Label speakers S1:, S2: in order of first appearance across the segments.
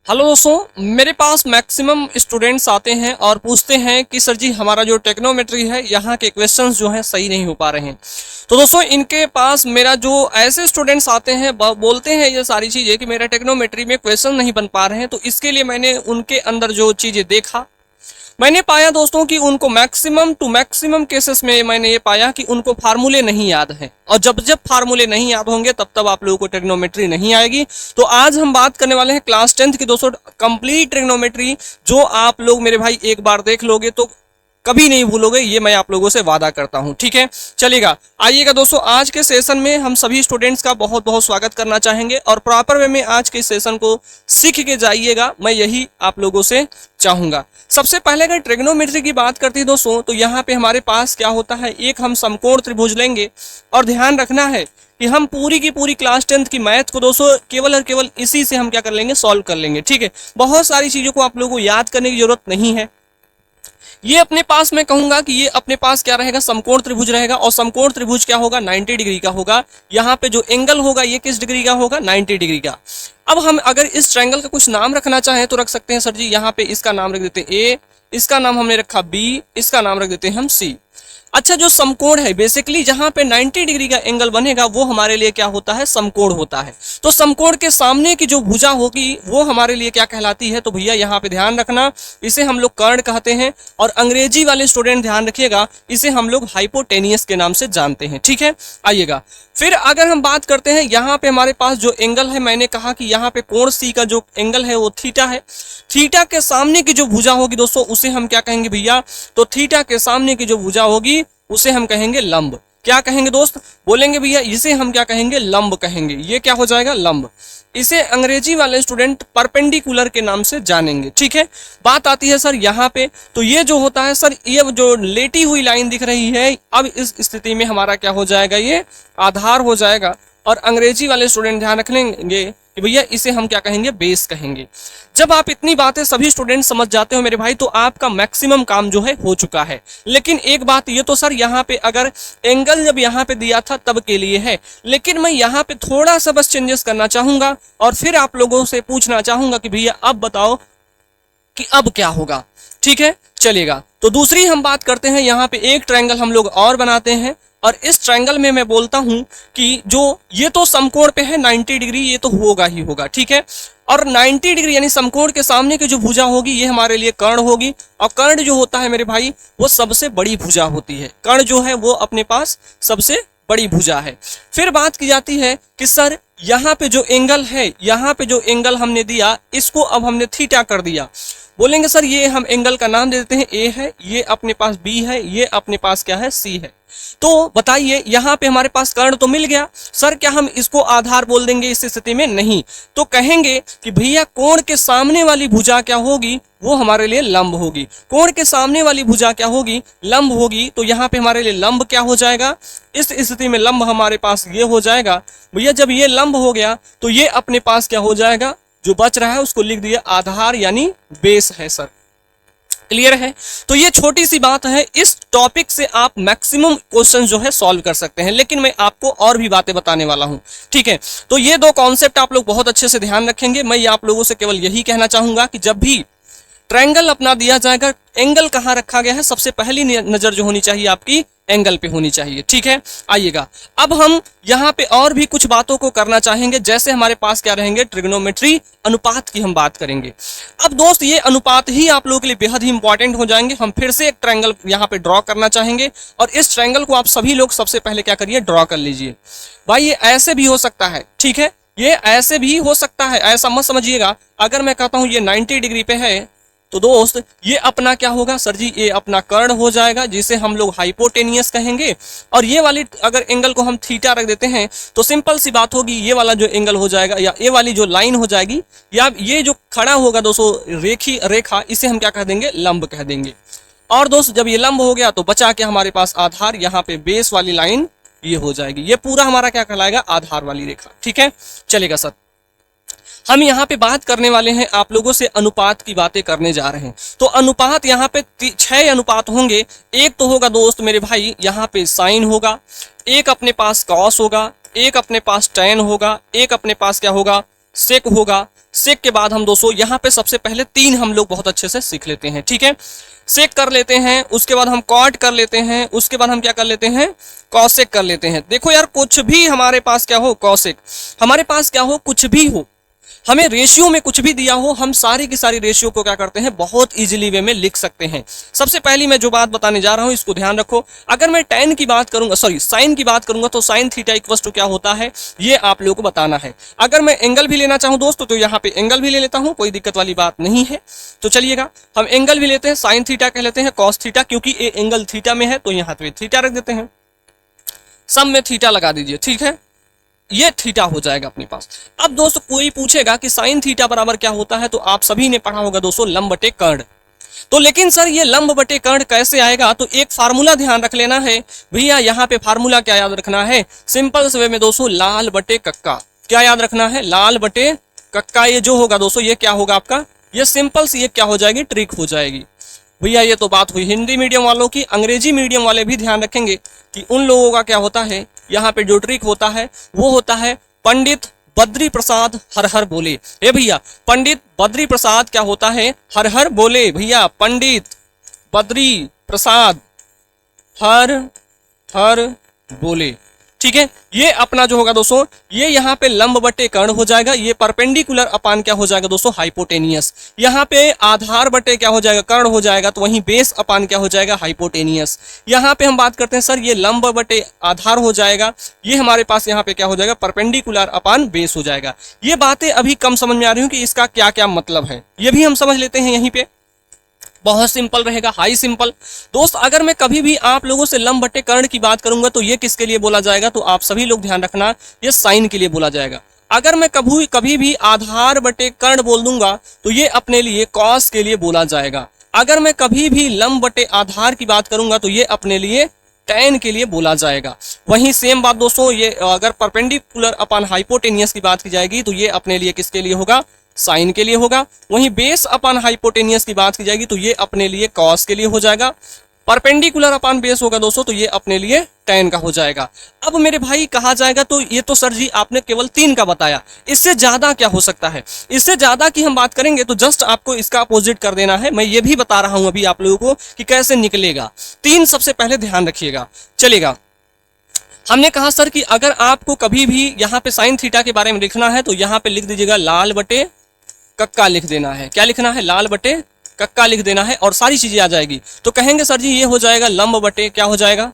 S1: Hello दोस्तों, मेरे पास maximum students आते हैं और पूछते हैं कि सर जी हमारा जो टेक्नोमेट्री है यहाँ के क्वेश्चंस जो हैं सही नहीं हो पा रहे हैं। तो दोस्तों इनके पास मेरा जो ऐसे स्टूडेंट्स आते हैं बोलते हैं ये सारी चीज़ें कि मेरा टेक्नोमेट्री में क्वेश्चन नहीं बन पा रहे हैं, तो इसके लिए मैंने उनके अंदर जो चीज़ें देखा, मैंने पाया दोस्तों कि उनको मैक्सिमम टू मैक्सिमम केसेस में मैंने ये पाया कि उनको फार्मूले नहीं याद हैं, और जब जब फार्मूले नहीं याद होंगे तब तब आप लोगों को ट्रिग्नोमेट्री नहीं आएगी। तो आज हम बात करने वाले हैं क्लास 10th की दोस्तों कंप्लीट ट्रिग्नोमेट्री, जो आप लोग मेरे भाई एक बार देख लोगे तो कभी नहीं भूलोगे, ये मैं आप लोगों से वादा करता हूं। ठीक है, चलिएगा आइएगा दोस्तों, आज के सेशन में हम सभी स्टूडेंट्स का बहुत बहुत स्वागत करना चाहेंगे और प्रॉपर वे में आज के सेशन को सीख के जाइएगा, मैं यही आप लोगों से चाहूंगा। सबसे पहले अगर ट्रिग्नोमेट्री की बात करते हैं दोस्तों, तो यहाँ पे हमारे पास क्या होता है, एक हम समकोण त्रिभुज लेंगे और ध्यान रखना है कि हम पूरी की पूरी क्लास 10th की मैथ को दोस्तों केवल और केवल इसी से हम क्या कर लेंगे, सॉल्व कर लेंगे। ठीक है, बहुत सारी चीजों को आप लोगों को याद करने की जरूरत नहीं है। ये अपने पास मैं कहूंगा कि ये अपने पास क्या रहेगा, समकोण त्रिभुज रहेगा, और समकोण त्रिभुज क्या होगा, 90 डिग्री का होगा। यहाँ पे जो एंगल होगा ये किस डिग्री का होगा, 90 डिग्री का। अब हम अगर इस ट्रायंगल का कुछ नाम रखना चाहें तो रख सकते हैं सर जी, यहाँ पे इसका नाम रख देते हैं ए, इसका नाम हमने रखा बी, इसका नाम रख देते हैं हम सी। अच्छा, जो समकोण है बेसिकली जहां पे 90 डिग्री का एंगल बनेगा वो हमारे लिए क्या होता है, समकोण होता है। तो समकोण के सामने की जो भुजा होगी वो हमारे लिए क्या कहलाती है, तो भैया यहाँ पे ध्यान रखना, इसे हम लोग कर्ण कहते हैं, और अंग्रेजी वाले स्टूडेंट ध्यान रखिएगा, इसे हम लोग हाइपोटेनियस के नाम से जानते हैं। ठीक है, आइएगा फिर अगर हम बात करते हैं, यहाँ पे हमारे पास जो एंगल है, मैंने कहा कि यहाँ पे कोण सी का जो एंगल है वो थीटा है। थीटा के सामने की जो भुजा होगी दोस्तों उसे हम क्या कहेंगे भैया, तो थीटा के सामने की जो भुजा होगी उसे हम कहेंगे लंब। क्या कहेंगे दोस्त, बोलेंगे भैया इसे हम क्या कहेंगे, लंब कहेंगे। ये क्या हो जाएगा, लंब। इसे अंग्रेजी वाले स्टूडेंट परपेंडिकुलर के नाम से जानेंगे। ठीक है, बात आती है सर यहाँ पे, तो ये जो होता है सर, ये जो लेटी हुई लाइन दिख रही है, अब इस स्थिति में हमारा क्या हो जाएगा, ये आधार हो जाएगा। और अंग्रेजी वाले स्टूडेंट ध्यान रख लेंगे कि भैया इसे हम क्या कहेंगे, बेस कहेंगे। जब आप इतनी बातें सभी स्टूडेंट समझ जाते हो मेरे भाई, तो आपका मैक्सिमम काम जो है हो चुका है। लेकिन एक बात ये तो सर, यहाँ पे अगर एंगल जब यहाँ पे दिया था तब के लिए है, लेकिन मैं यहाँ पे थोड़ा सा बस चेंजेस करना चाहूंगा और फिर आप लोगों से पूछना चाहूंगा कि भैया अब बताओ कि अब क्या होगा। ठीक है, चलिएगा। तो दूसरी हम बात करते हैं, यहाँ पे एक ट्रायंगल हम लोग और बनाते हैं, और इस ट्रायंगल में मैं बोलता हूं कि जो ये तो समकोण पे है 90 डिग्री, ये तो होगा ही होगा। ठीक है, और 90 डिग्री यानी समकोण के सामने की जो भुजा होगी ये हमारे लिए कर्ण होगी, और कर्ण जो होता है मेरे भाई वो सबसे बड़ी भुजा होती है। कर्ण जो है वो अपने पास सबसे बड़ी भुजा है। फिर बात की जाती है कि सर यहाँ पे जो एंगल है, यहाँ पे जो एंगल हमने दिया, इसको अब हमने थीटा कर दिया। बोलेंगे सर ये हम एंगल का नाम दे देते हैं, ए है, ये अपने पास बी है, ये अपने पास क्या है, सी है। तो बताइए यहाँ पे हमारे पास कर्ण तो मिल गया, सर क्या हम इसको आधार बोल देंगे इस स्थिति में, नहीं। तो कहेंगे कि भैया कोण के सामने वाली भुजा क्या होगी, वो हमारे लिए लंब होगी। कोण के सामने वाली भुजा क्या होगी, लंब होगी। तो यहाँ पे हमारे लिए लंब क्या हो जाएगा, इस स्थिति में लंब हमारे पास ये हो जाएगा। भैया जब ये लंब हो गया तो ये अपने पास क्या हो जाएगा, जो बच रहा है उसको लिख दिया आधार यानी बेस है। सर क्लियर है? तो ये छोटी सी बात है, इस टॉपिक से आप मैक्सिमम क्वेश्चन जो है सॉल्व कर सकते हैं, लेकिन मैं आपको और भी बातें बताने वाला हूं। ठीक है, तो ये दो कॉन्सेप्ट आप लोग बहुत अच्छे से ध्यान रखेंगे। मैं आप लोगों से केवल यही कहना चाहूंगा कि जब भी ट्रायंगल अपना दिया जाएगा, एंगल कहाँ रखा गया है, सबसे पहली नजर जो होनी चाहिए आपकी एंगल पे होनी चाहिए। ठीक है, आइएगा अब हम यहाँ पे और भी कुछ बातों को करना चाहेंगे, जैसे हमारे पास क्या रहेंगे, ट्रिग्नोमेट्री अनुपात की हम बात करेंगे। अब दोस्त ये अनुपात ही आप लोगों के लिए बेहद ही इंपॉर्टेंट हो जाएंगे। हम फिर से एक ट्रायंगल यहाँ पे ड्रॉ करना चाहेंगे, और इस ट्रायंगल को आप सभी लोग सबसे पहले क्या करिए, ड्रॉ कर लीजिए। भाई ये ऐसे भी हो सकता है, ठीक है, ये ऐसे भी हो सकता है, ऐसा मत समझिएगा। अगर मैं कहता हूँ ये 90 डिग्री पे है, तो दोस्त ये अपना क्या होगा, सर जी ये अपना कर्ण हो जाएगा, जिसे हम लोग हाइपोटेनियस कहेंगे। और ये वाली अगर एंगल को हम थीटा रख देते हैं तो सिंपल सी बात होगी, ये वाला जो एंगल हो जाएगा या ये वाली जो लाइन हो जाएगी, या ये जो खड़ा होगा दोस्तों रेखा, इसे हम क्या कह देंगे, लंब कह देंगे। और दोस्त जब ये लंब हो गया तो बचा के हमारे पास आधार, यहाँ पे बेस वाली लाइन ये हो जाएगी। ये पूरा हमारा क्या कहलाएगा, आधार वाली रेखा। ठीक है, चलेगा सर। हम यहाँ पे बात करने वाले हैं, आप लोगों से अनुपात की बातें करने जा रहे हैं। तो अनुपात यहाँ पे 6 अनुपात होंगे। एक तो होगा दोस्त मेरे भाई यहाँ पे साइन होगा, एक अपने पास कॉस होगा, एक अपने पास टैन होगा, एक अपने पास क्या होगा, सेक होगा। सेक के बाद हम दोस्तों यहाँ पे सबसे पहले 3 हम लोग बहुत अच्छे से सीख लेते हैं, ठीक है। सेक कर लेते हैं, उसके बाद हम कॉट कर लेते हैं, उसके बाद हम क्या कर लेते हैं, कॉसेक कर लेते हैं। देखो यार, कुछ भी हमारे पास क्या हो, कॉसेक, हमारे पास क्या हो, कुछ भी हो, हमें रेशियो में कुछ भी दिया हो, हम सारी की सारी रेशियो को क्या करते हैं, बहुत इजीली वे में लिख सकते हैं। सबसे पहली मैं जो बात बताने जा रहा हूं इसको ध्यान रखो। अगर मैं tan की बात करूंगा, सॉरी साइन की बात करूंगा, तो साइन थीटा इक्वल्स टू क्या होता है, ये आप लोगों को बताना है। अगर मैं एंगल भी लेना चाहूं दोस्तों, तो यहाँ पे एंगल भी ले लेता हूं, कोई दिक्कत वाली बात नहीं है। तो चलिएगा, हम एंगल भी लेते हैं, साइन थीटा कह लेते हैं, कॉस थीटा, क्योंकि ये एंगल थीटा में है तो यहाँ पे थीटा रख देते हैं, सब में थीटा लगा दीजिए, ठीक है, ये थीटा हो जाएगा अपने पास। अब दोस्तों कोई पूछेगा कि साइन थीटा बराबर क्या होता है, तो आप सभी ने पढ़ा होगा दोस्तों, लंब बटे कर्ण। तो लेकिन सर ये लंब बटे कर्ण कैसे आएगा, तो एक फार्मूला ध्यान रख लेना है भैया। यहाँ पे फार्मूला क्या याद रखना है, सिंपल वे में दोस्तों, लाल बटे कक्का। क्या याद रखना है, लाल बटे कक्का। ये जो होगा दोस्तों, ये क्या होगा आपका, ये सिंपल सी ये क्या हो जाएगी, ट्रिक हो जाएगी भैया। ये तो बात हुई हिंदी मीडियम वालों की। अंग्रेजी मीडियम वाले भी ध्यान रखेंगे कि उन लोगों का क्या होता है, यहाँ पे जो ट्रिक होता है वो होता है पंडित बद्री प्रसाद हर हर बोले। ए भैया, पंडित बद्री प्रसाद क्या होता है, हर हर बोले। भैया पंडित बद्री प्रसाद हर हर बोले, ठीक है। ये अपना जो होगा दोस्तों, ये यहाँ पे लंब बटे कर्ण हो जाएगा, ये परपेंडिकुलर अपान क्या हो जाएगा दोस्तों, हाइपोटेनियस। यहाँ पे आधार बटे क्या हो जाएगा, कर्ण हो जाएगा, तो वहीं बेस अपान क्या हो जाएगा, हाइपोटेनियस। यहाँ पे हम बात करते हैं सर, ये लंब बटे आधार हो जाएगा, ये हमारे पास यहाँ पे क्या हो जाएगा, परपेंडिकुलर अपान बेस हो जाएगा। ये बातें अभी कम समझ में आ रही हूँ कि इसका क्या क्या मतलब है, ये भी हम समझ लेते हैं यहीं पे। बहुत सिंपल रहेगा, हाई सिंपल। दोस्त अगर मैं कभी भी आप लोगों से लंब बटे कर्ण की बात करूंगा, तो ये किसके लिए बोला जाएगा, तो आप सभी लोग ध्यान रखना, ये साइन के लिए बोला जाएगा। अगर मैं कभी भी आधार बटे कर्ण बोल दूंगा, तो ये अपने लिए कॉस के लिए बोला जाएगा। अगर मैं कभी भी लंब बटे आधार की बात करूंगा, तो ये अपने लिए टैन के लिए बोला जाएगा। वहीं सेम बात दोस्तों, ये अगर परपेंडिकुलर अपॉन हाइपोटेनियस की बात की जाएगी, तो ये अपने लिए किसके लिए होगा, साइन के लिए होगा। वहीं बेस अपॉन हाइपोटेनियस की बात की जाएगी, तो ये अपने लिए कॉस के लिए हो जाएगा। परपेंडिकुलर अपॉन बेस होगा दोस्तों, तो ये अपने लिए टैन का हो जाएगा। अब मेरे भाई कहा जाएगा, तो ये तो सर जी आपने केवल 3 का बताया, इससे ज्यादा क्या हो सकता है। इससे ज्यादा की हम बात करेंगे तो जस्ट आपको इसका अपोजिट कर देना है। मैं ये भी बता रहा हूं अभी आप लोगों को कि कैसे निकलेगा। 3 सबसे पहले ध्यान रखिएगा, चलेगा। हमने कहा सर कि अगर आपको कभी भी यहाँ पे साइन थीटा के बारे में लिखना है, तो यहाँ पे लिख दीजिएगा लाल बटे कक्का लिख देना है। क्या लिखना है, लाल बटे कक्का लिख देना है, और सारी चीजें आ जाएगी। तो कहेंगे सर जी ये हो जाएगा लंब बटे, क्या हो जाएगा,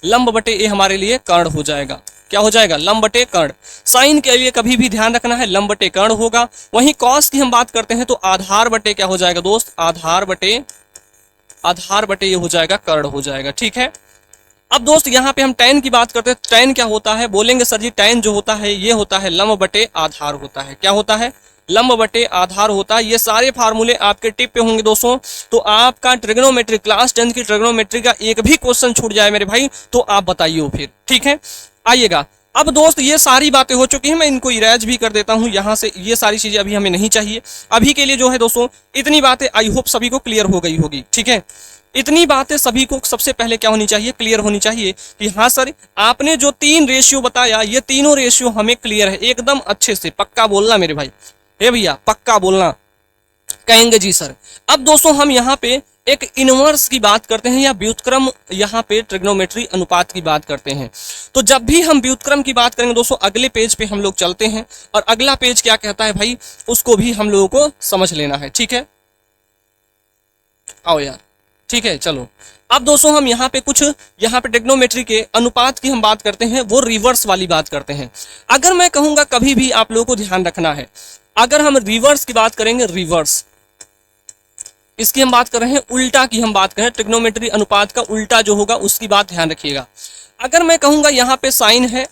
S1: लंब बटे ये हमारे लिए कर्ण हो जाएगा। क्या हो जाएगा, लंब बटे कर्ण। साइन के लिए कभी भी ध्यान रखना है, लंब बटे कर्ण होगा। वहीं कॉस की हम बात करते हैं, तो आधार बटे क्या हो जाएगा दोस्त, आधार बटे ये हो जाएगा, कर्ण हो जाएगा, ठीक है। अब दोस्त यहाँ पे हम टैन की बात करते हैं। टैन क्या होता है, बोलेंगे सर जी टैन जो होता है ये होता है लंब बटे आधार होता है। क्या होता है, लंब बटे आधार होता है। ये सारे फार्मूले आपके टिप पे होंगे दोस्तों। तो आपका ट्रिग्नोमेट्री, क्लास 10 की ट्रिग्नोमेट्री का एक भी क्वेश्चन छूट जाए मेरे भाई, तो आप बताइए फिर, ठीक है। आइएगा, अब दोस्त ये सारी बातें हो चुकी हैं, मैं इनको इरेज भी कर देता हूं यहाँ से। ये सारी चीजें अभी हमें नहीं चाहिए। अभी के लिए जो है दोस्तों, इतनी बातें आई होप सभी को क्लियर हो गई होगी, ठीक है। इतनी बातें सभी को सबसे पहले क्या होनी चाहिए, क्लियर होनी चाहिए कि हाँ सर आपने जो 3 रेशियो बताया, ये तीनों रेशियो हमें क्लियर है एकदम अच्छे से। पक्का बोलना मेरे भाई, हे भैया पक्का बोलना। कहेंगे जी सर। अब दोस्तों हम यहाँ पे एक इनवर्स की बात करते हैं, या व्युत्क्रम, यहाँ पे ट्रिग्नोमेट्री अनुपात की बात करते हैं। तो जब भी हम व्युत्क्रम की बात करेंगे दोस्तों, अगले पेज पे हम लोग चलते हैं, और अगला पेज क्या कहता है भाई, उसको भी हम लोगों को समझ लेना है, ठीक है। आओ यार, ठीक है, चलो। अब दोस्तों हम यहाँ पे ट्रिग्नोमेट्री के अनुपात की हम बात करते हैं, वो रिवर्स वाली बात करते हैं। अगर मैं कहूंगा, कभी भी आप लोगों को ध्यान रखना है, अगर हम रिवर्स की बात करेंगे, रिवर्स इसकी हम बात कर रहे हैं, उल्टा की हम बात करें, ट्रिग्नोमेट्री अनुपात का उल्टा जो होगा उसकी बात ध्यान रखिएगा। अगर मैं कहूंगा यहाँ पे साइन है,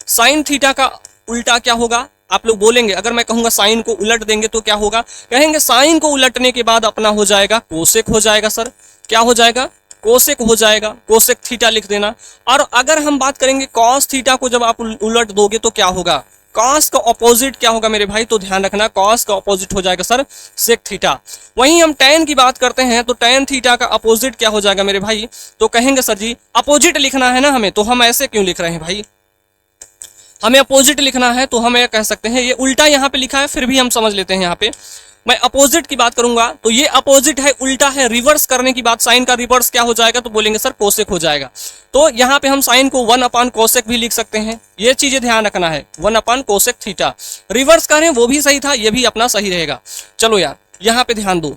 S1: साइन थीटा का उल्टा क्या होगा, आप लोग बोलेंगे। अगर मैं कहूंगा साइन को उलट देंगे तो क्या होगा, कहेंगे साइन को उलटने के बाद अपना हो जाएगा कोसेक हो जाएगा। सर क्या हो जाएगा, कोसेक हो जाएगा, कोसेक थीटा लिख देना। और अगर हम बात करेंगे कॉस थीटा को जब आप उलट दोगे तो क्या होगा, कॉस का ऑपोजिट क्या होगा मेरे भाई, तो ध्यान रखना कॉस का ऑपोजिट हो जाएगा सर सेक थीटा। वहीं हम टैन की बात करते हैं, तो टैन थीटा का अपोजिट क्या हो जाएगा मेरे भाई, तो कहेंगे सर जी अपोजिट लिखना है ना हमें, तो हम ऐसे क्यों लिख रहे हैं भाई, हमें अपोजिट लिखना है तो हम ये कह सकते हैं, ये उल्टा यहाँ पे लिखा है फिर भी हम समझ लेते हैं। यहाँ पे मैं अपोजिट की बात करूंगा तो ये अपोजिट है, उल्टा है। रिवर्स करने की बात, साइन का रिवर्स क्या हो जाएगा तो बोलेंगे सर कोसेक हो जाएगा। तो यहाँ पे हम साइन को 1 कोसेक भी लिख सकते हैं, ये चीजें ध्यान रखना है। 1 कोसेक थीटा रिवर्स करें वो भी सही था, ये भी अपना सही रहेगा। चलो यार यहाँ पे ध्यान दो,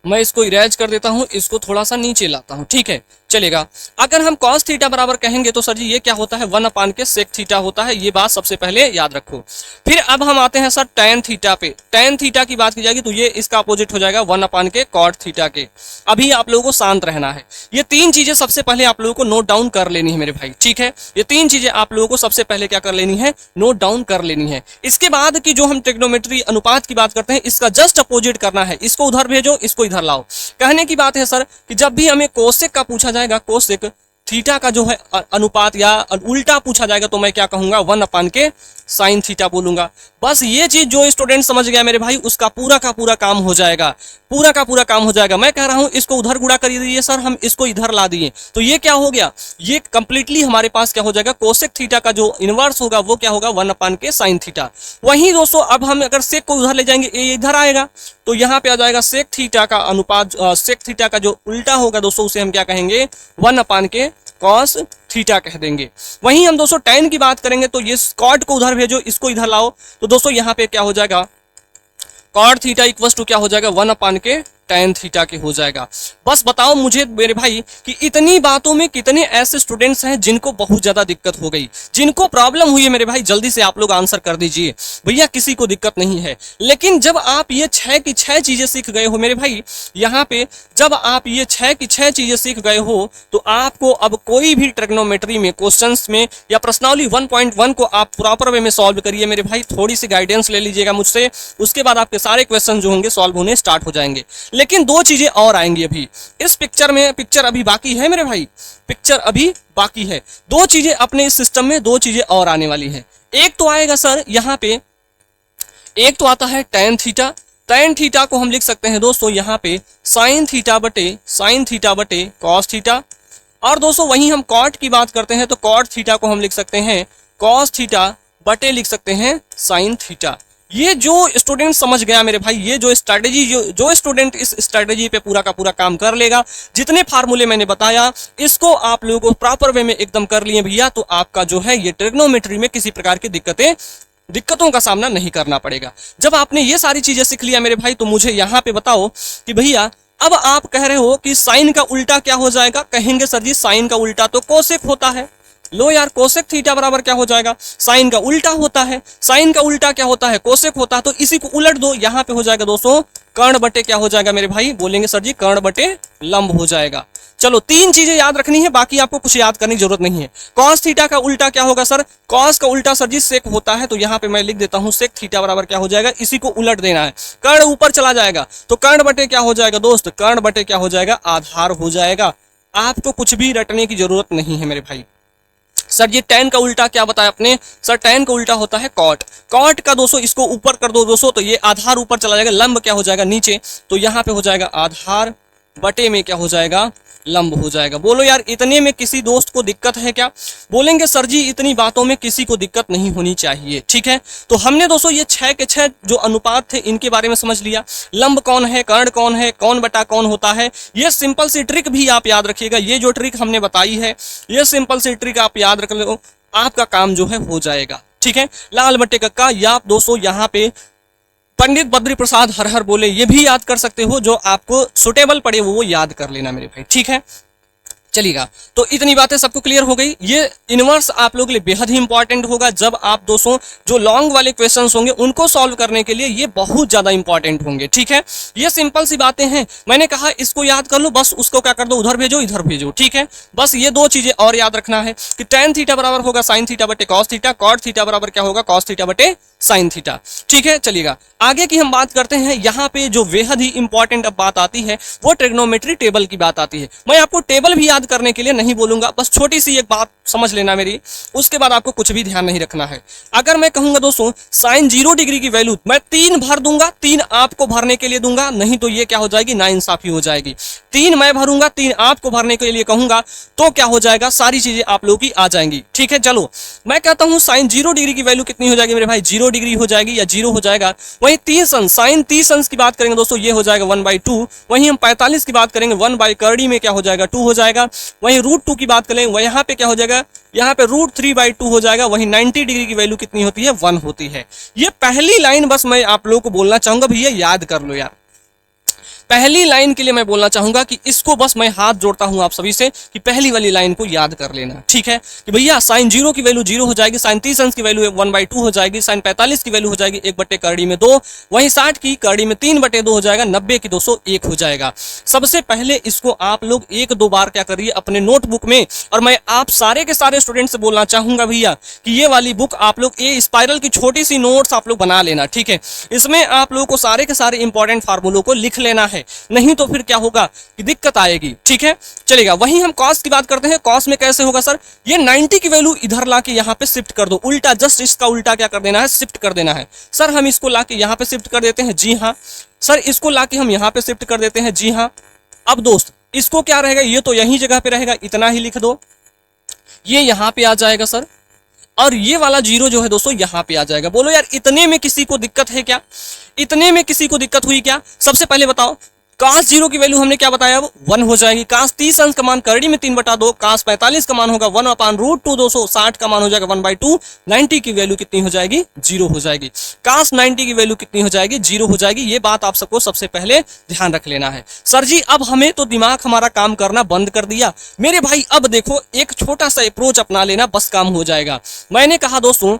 S1: मैं इसको इरेज कर देता हूं, इसको थोड़ा सा नीचे लाता हूं, ठीक है चलेगा। अगर हम cos थीटा बराबर कहेंगे तो सर जी ये क्या होता है 1 के sec थीटा होता है, ये बात सबसे पहले याद रखो। फिर अब हम आते हैं सर tan थीटा पे। tan थीटा की बात की जाएगी तो ये इसका अपोजिट हो जाएगा 1 के cot थीटा के। अभी आप लोगों को शांत रहना है, ये तीन चीजें सबसे पहले आप लोगों को नोट डाउन कर लेनी है मेरे भाई, ठीक है। ये तीन चीजें आप लोगों को सबसे पहले क्या कर लेनी है, नोट डाउन कर लेनी है। इसके बाद की जो हम ट्रिग्नोमेट्री अनुपात की बात करते हैं, इसका जस्ट अपोजिट करना है, इसको उधर भेजो, इसको इधर लाओ। कहने की बात है सर कि जब भी हमें कोसेक का पूछा जाएगा, कोसेक थीटा का जो है अनुपात या उल्टा पूछा जाएगा तो मैं क्या कहूंगा 1 के साइन थीटा बोलूंगा। बस ये चीज जो स्टूडेंट समझ गया मेरे भाई, उसका पूरा का पूरा काम हो जाएगा, पूरा का पूरा काम हो जाएगा। मैं कह रहा हूं इसको उधर गुणा कर दिए सर, हम इसको इधर ला दिए तो ये क्या हो गया, ये कंप्लीटली हमारे पास क्या हो जाएगा, कोसेक थीटा का जो इनवर्स होगा वो क्या होगा 1 के साइन थीटा। वहीं दोस्तों अब हम अगर सेक को उधर ले जाएंगे, ये इधर आएगा तो यहाँ पे आ जाएगा सेक थीटा का अनुपात, सेक थीटा का जो उल्टा होगा दोस्तों उसे हम क्या कहेंगे 1 के कॉस थीटा कह देंगे। वहीं हम दोस्तों tan की बात करेंगे तो ये कॉट को उधर भेजो, इसको इधर लाओ तो दोस्तों यहाँ पे क्या हो जाएगा कॉट थीटा इक्वल्स टू क्या हो जाएगा 1 के tan थीटा के हो जाएगा। बस बताओ मुझे मेरे भाई कि इतनी बातों में कितने ऐसे स्टूडेंट्स हैं जिनको बहुत ज्यादा दिक्कत हो गई, जिनको प्रॉब्लम हुई है मेरे भाई, जल्दी से आप लोग आंसर कर दीजिए। भैया किसी को दिक्कत नहीं है, लेकिन जब आप ये 6 की 6 चीजें सीख गए हो मेरे भाई, यहाँ पे जब आप ये 6 की 6 चीजें सीख गए हो तो आपको अब कोई भी ट्रिग्नोमेट्री में क्वेश्चंस में या प्रश्नावली 1.1 को आप प्रॉपर वे में सॉल्व करिए मेरे भाई। थोड़ी सी गाइडेंस ले लीजिएगा मुझसे, उसके बाद आपके सारे क्वेश्चन जो होंगे सॉल्व होने स्टार्ट हो जाएंगे। लेकिन दो चीजें और आएंगी अभी इस पिक्चर में, पिक्चर अभी बाकी है मेरे भाई, पिक्चर अभी बाकी है। दो चीजें अपने इस सिस्टम में, दो चीजें और आने वाली है। एक तो आएगा सर यहाँ पे, एक तो आता है tan थीटा। tan थीटा को हम लिख सकते हैं दोस्तों यहाँ पे sin थीटा बटे cos थीटा। और दोस्तों वहीं हम cot की बात करते हैं तो cot थीटा को हम लिख सकते हैं cos थीटा बटे लिख सकते हैं sin थीटा। ये जो स्टूडेंट समझ गया मेरे भाई, ये जो स्ट्रैटेजी, जो स्टूडेंट इस स्ट्रैटेजी पे पूरा का पूरा काम कर लेगा, जितने फार्मूले मैंने बताया इसको आप लोगों को प्रॉपर वे में एकदम कर लिए भैया, तो आपका जो है ये ट्रिग्नोमेट्री में किसी प्रकार की दिक्कतों का सामना नहीं करना पड़ेगा। जब आपने ये सारी चीजें सीख लिया मेरे भाई तो मुझे यहाँ पे बताओ कि भैया अब आप कह रहे हो कि साइन का उल्टा क्या हो जाएगा, कहेंगे सर जी साइन का उल्टा तो कोसेक होता है। लो यार कोसेक थीटा बराबर क्या हो जाएगा, साइन का उल्टा होता है। साइन का उल्टा क्या होता है, कोसेक होता है। तो इसी को उलट दो, यहाँ पे हो जाएगा दोस्तों कर्ण बटे क्या हो जाएगा मेरे भाई, बोलेंगे सर जी कर्ण बटे लंब हो जाएगा। चलो तीन चीजें याद रखनी है, बाकी आपको कुछ याद करने की जरूरत नहीं है। कॉस थीटा का उल्टा क्या होगा सर, कॉस का उल्टा सर जी सेक होता है, तो यहाँ पे मैं लिख देता हूँ सेक थीटा बराबर क्या हो जाएगा, इसी को उलट देना है। कर्ण ऊपर चला जाएगा तो कर्ण बटे क्या हो जाएगा दोस्त, कर्ण बटे क्या हो जाएगा, आधार हो जाएगा। आपको कुछ भी रटने की जरूरत नहीं है मेरे भाई। सर ये tan का उल्टा क्या बताया आपने, सर tan का उल्टा होता है cot। cot का दोस्तों इसको ऊपर कर दो दोस्तों तो ये आधार ऊपर चला जाएगा, लंब क्या हो जाएगा नीचे, तो यहाँ पे हो जाएगा आधार बटे में क्या हो जाएगा, लंब हो जाएगा। बोलो यार इतने में किसी दोस्त को दिक्कत है क्या, बोलेंगे सर जी इतनी बातों में किसी को दिक्कत नहीं होनी चाहिए, ठीक है। तो हमने दोस्तों ये 6 के 6 जो अनुपात थे इनके बारे में समझ लिया, लंब कौन है, कर्ण कौन है, कौन बटा कौन होता है। ये सिंपल सी ट्रिक भी आप याद रखिएगा, ये जो ट्रिक हमने बताई है ये सिंपल सी ट्रिक आप याद रख लो, आपका काम जो है हो जाएगा, ठीक है। लाल बटे कक्का या दोस्तों यहाँ पे पंडित बद्री प्रसाद हर हर बोले, ये भी याद कर सकते हो, जो आपको सुटेबल पड़े वो याद कर लेना मेरे भाई, ठीक है। चलिएगा तो इतनी बातें सबको क्लियर हो गई। ये इनवर्स आप लोगों के लिए बेहद ही इंपॉर्टेंट होगा, जब आप दोस्तों जो लॉन्ग वाले क्वेश्चंस होंगे उनको सॉल्व करने के लिए ये बहुत ज्यादा इंपॉर्टेंट होंगे, ठीक है। ये सिंपल सी बातें हैं, मैंने कहा इसको याद कर लो, बस उसको क्या कर दो उधर भेजो इधर भेजो, ठीक है। बस ये दो चीजें और याद रखना है कि tan थीटा बराबर होगा sin थीटा बटे cos थीटा, cot थीटा बराबर क्या होगा cos थीटा बटे साइन थीटा। ठीक है, चलिएगा आगे की हम बात करते हैं। यहाँ पे जो बेहद ही इंपॉर्टेंट अब बात आती है वो ट्रिग्नोमेट्री टेबल की बात आती है। मैं आपको टेबल भी याद करने के लिए नहीं बोलूंगा, बस छोटी सी एक बात समझ लेना मेरी, उसके बाद आपको कुछ भी ध्यान नहीं रखना है। अगर मैं कहूंगा दोस्तों साइन 0 डिग्री की वैल्यू मैं 3 भर दूंगा, 3 आपको भरने के लिए दूंगा, नहीं तो ये क्या हो जाएगी, नाइंसाफी हो जाएगी। 3 मैं भरूंगा, 3 आपको भरने के लिए कहूंगा तो क्या हो जाएगा, सारी चीजें आप लोगों की आ जाएंगी। ठीक है, चलो मैं कहता हूं साइन 0 डिग्री की वैल्यू कितनी हो जाएगी मेरे भाई, 0 डिग्री हो जाएगी या 0 हो जाएगा। वहीं 30 अंश, साइन 30 अंश की बात करेंगे दोस्तों ये हो जाएगा 1/2। वहीं हम 45 की बात करेंगे 1/2 में क्या हो जाएगा, 2 हो जाएगा। वहीं √2 की बात करें वह यहाँ पे क्या हो जाएगा, यहाँ पे √3/2 हो जाएगा। वहीं 90 डिग्री की वैल्यू कितनी होती है, 1 होती है। ये पहली लाइन बस मैं आप लोगों को बोलना चाहूंगा, भैया याद कर लो यार। पहली लाइन के लिए मैं बोलना चाहूंगा कि इसको बस मैं हाथ जोड़ता हूं आप सभी से कि पहली वाली लाइन को याद कर लेना। ठीक है कि भैया साइन 0 की वैल्यू 0 हो जाएगी, साइन 30 अंश की वैल्यू 1/2 हो जाएगी, साइन 45 की वैल्यू हो जाएगी 1/2 में 2, वहीं 60 की कड़ी में 3/2 हो जाएगा, 90 की 201 हो जाएगा। सबसे पहले इसको आप लोग 1-2 बार क्या करिए अपने नोटबुक में, और मैं आप सारे के सारे स्टूडेंट से बोलना चाहूंगा भैया कि ये वाली बुक आप लोग ये स्पाइरल की छोटी सी नोट्स आप लोग बना लेना। ठीक है, इसमें आप लोगों को सारे के सारे इंपॉर्टेंट फार्मूलों को लिख लेना है, नहीं तो फिर क्या होगा कि दिक्कत आएगी। ठीक है, चलेगा। वहीं हम कॉस की बात करते हैं। कॉस में कैसे होगा सर, ये 90 की वैल्यू इधर लाके यहाँ पे शिफ्ट कर दो, उल्टा, जस्ट इसका उल्टा क्या कर देना है, शिफ्ट कर देना है। सर हम इसको लाके यहाँ पे शिफ्ट कर देते हैं, जी हाँ। सर इसको लाके हम यहाँ पे शिफ्ट कर देते हैं, जी हाँ। अब दोस्त इसको क्या रहेगा, ये तो यही जगह पे रहेगा, इतना ही लिख दो, ये यहाँ पे आ जाएगा सर, और ये वाला 0 जो है दोस्तों यहाँ पे आ जाएगा। बोलो यार इतने में किसी को दिक्कत है क्या, इतने में किसी को दिक्कत हुई क्या? सबसे पहले बताओ कास 0 की वैल्यू हमने क्या बताया, अब 1 हो जाएगी। कास 30 अंश का मान करड़ी में 3/2, कास 45 का मान होगा 1/√2, 260 का मान हो जाएगा 1/2, 90 की वैल्यू कितनी हो जाएगी, 0 हो जाएगी। कास 90 की वैल्यू कितनी हो जाएगी, 0 हो जाएगी। ये बात आप सबको सबसे पहले ध्यान रख लेना है। सर जी अब हमें तो दिमाग हमारा काम करना बंद कर दिया मेरे भाई, अब देखो एक छोटा सा अप्रोच अपना लेना, बस काम हो जाएगा। मैंने कहा दोस्तों,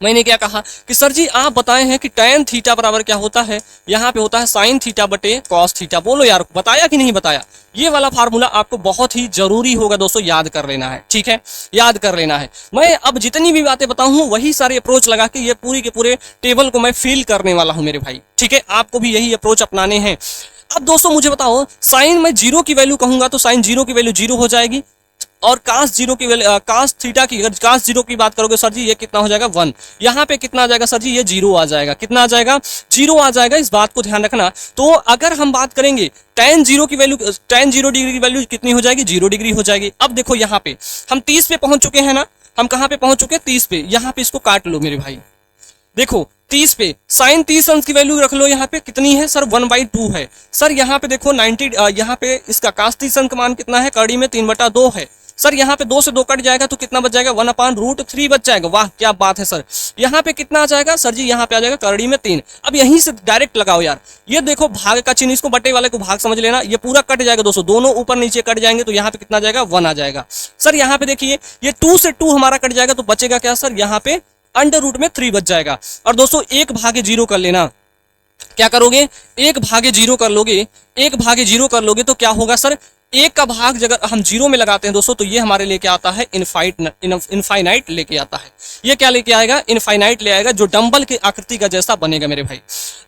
S1: मैंने क्या कहा कि सर जी आप बताए हैं कि tan थीटा बराबर क्या होता है, यहाँ पे होता है sin थीटा बटे cos थीटा। बोलो यार बताया कि नहीं बताया? ये वाला फार्मूला आपको बहुत ही जरूरी होगा दोस्तों, याद कर लेना है। ठीक है, याद कर लेना है। मैं अब जितनी भी बातें बताऊं वही सारे अप्रोच लगा के ये पूरी के पूरे टेबल को मैं फिल करने वाला हूं मेरे भाई। ठीक है, आपको भी यही अप्रोच अपनाने हैं। अब दोस्तों मुझे बताओ साइन मैं 0 की वैल्यू कहूंगा तो साइन 0 की वैल्यू 0 हो जाएगी, और कास 0 की वैल्यू, कास थीटा की अगर कास 0 की बात करोगे सर जी ये कितना हो जाएगा, 1। यहाँ पे कितना आ जाएगा सर जी, ये 0 आ जाएगा। कितना आ जाएगा, 0 आ जाएगा। इस बात को ध्यान रखना। तो अगर हम बात करेंगे tan 0 की वैल्यू, tan 0 डिग्री की वैल्यू कितनी हो जाएगी, 0 डिग्री हो जाएगी। अब देखो यहाँ पे हम 30 पे पहुंच चुके हैं ना, हम कहाँ पे पहुंच चुके हैं, 30 पे। यहाँ पे इसको काट लो मेरे भाई, देखो 30 पे साइन 30 अंश की वैल्यू रख लो, यहाँ पे कितनी है सर, 1/2 है। सर यहाँ पे देखो 90, यहाँ पे इसका कास 30 अंश का मान कितना है, कड़ी में 3/2 है। सर यहाँ पे 2 से 2 कट जाएगा तो कितना बच जाएगा, 1/√3 बच जाएगा। वाह क्या बात है सर। यहाँ पे कितना आ जाएगा सर जी, यहाँ पे आ जाएगा कड़ी में 3। अब यहीं से डायरेक्ट लगाओ यार, ये देखो भाग का चिन्ह, इसको बटे वाले को भाग समझ लेना, ये पूरा कट जाएगा दोस्तों, दोनों ऊपर नीचे कट जाएंगे तो यहाँ पे कितना जाएगा, 1 आ जाएगा। सर यहाँ पे देखिए ये 2 से 2 हमारा कट जाएगा तो बचेगा क्या सर, यहाँ पे √3 बच जाएगा। और दोस्तों 1/0 कर लेना, क्या करोगे, 1/0 कर लोगे, 1/0 कर लोगे तो क्या होगा सर, 1 का भाग अगर हम 0 में लगाते हैं दोस्तों तो ये हमारे लेके आता है इनफाइनाइट लेके आता है। ये क्या लेके आएगा, इनफाइनाइट ले आएगा, जो डंबल की आकृति का जैसा बनेगा मेरे भाई।